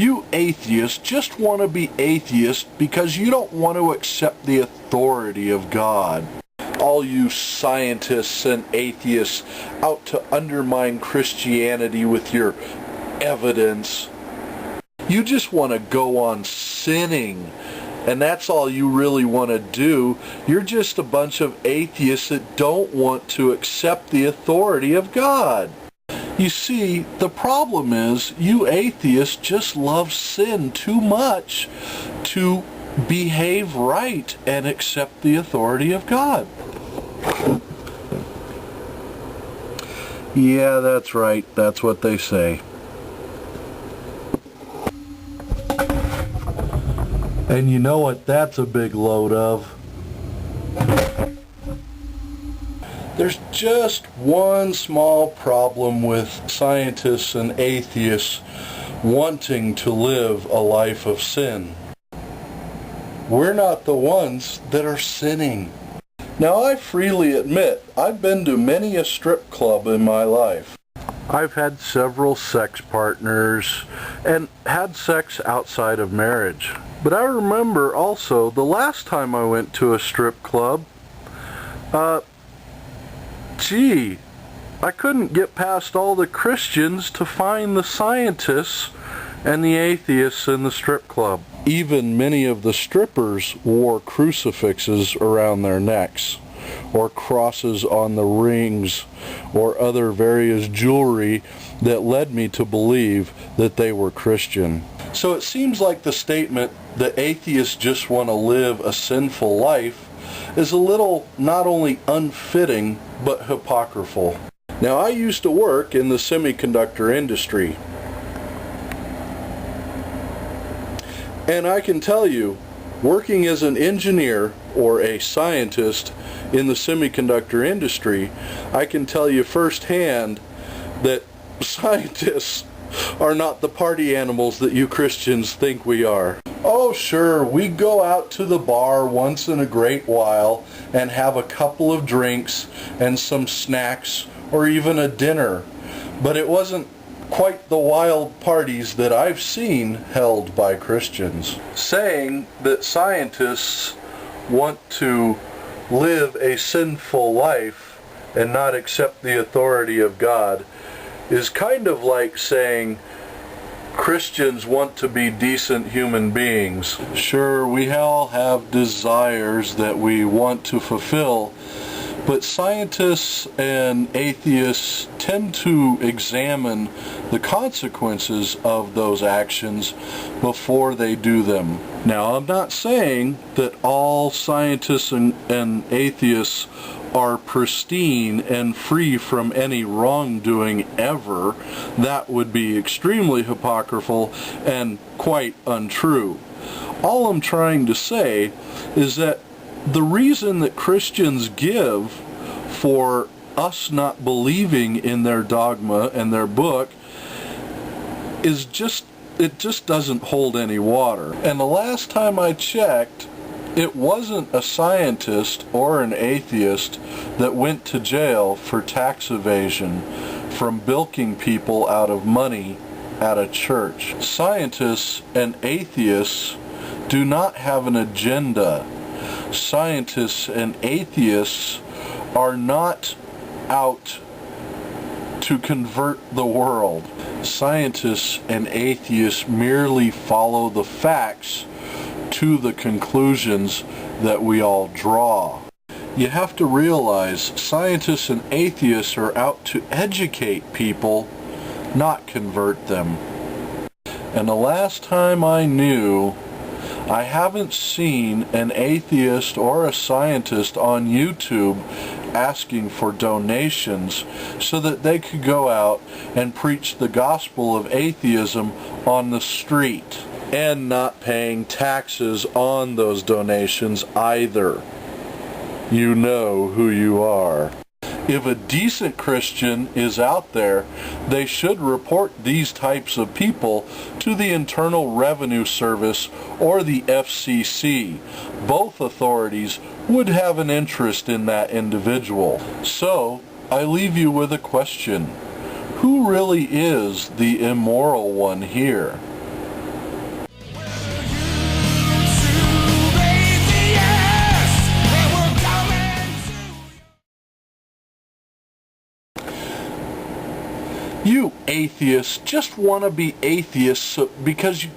You atheists just want to be atheists because you don't want to accept the authority of God. All you scientists and atheists out to undermine Christianity with your evidence. You just want to go on sinning, and that's all you really want to do. You're just a bunch of atheists that don't want to accept the authority of God. You see, the problem is you atheists just love sin too much to behave right and accept the authority of God. Yeah, that's right. That's what they say. And you know what that's a big load of? There's just one small problem with scientists and atheists wanting to live a life of sin. We're not the ones that are sinning. Now, I freely admit, I've been to many a strip club in my life. I've had several sex partners and had sex outside of marriage. But I remember also the last time I went to a strip club, I couldn't get past all the Christians to find the scientists and the atheists in the strip club. Even many of the strippers wore crucifixes around their necks, or crosses on the rings, or other various jewelry that led me to believe that they were Christian. So it seems like the statement that atheists just want to live a sinful life is a little not only unfitting, but hypocritical. Now, I used to work in the semiconductor industry, and I can tell you, working as an engineer or a scientist in the semiconductor industry, I can tell you firsthand that scientists are not the party animals that you Christians think we are. Oh sure, we go out to the bar once in a great while and have a couple of drinks and some snacks or even a dinner, but it wasn't quite the wild parties that I've seen held by Christians. Saying that scientists want to live a sinful life and not accept the authority of God is kind of like saying Christians want to be decent human beings. Sure, we all have desires that we want to fulfill, but scientists and atheists tend to examine the consequences of those actions before they do them. Now, I'm not saying that all scientists and atheists are pristine and free from any wrongdoing ever. That would be extremely hypocritical and quite untrue. All I'm trying to say is that the reason that Christians give for us not believing in their dogma and their book is it just doesn't hold any water. And the last time I checked, it wasn't a scientist or an atheist that went to jail for tax evasion from bilking people out of money at a church. Scientists and atheists do not have an agenda. Scientists and atheists are not out to convert the world. Scientists and atheists merely follow the facts to the conclusions that we all draw. You have to realize scientists and atheists are out to educate people, not convert them. And the last time I knew, I haven't seen an atheist or a scientist on YouTube asking for donations so that they could go out and preach the gospel of atheism on the street, and not paying taxes on those donations either. You know who you are. If a decent Christian is out there, they should report these types of people to the Internal Revenue Service or the FCC. Both authorities would have an interest in that individual. So, I leave you with a question. Who really is the immoral one here? You atheists just want to be atheists because you...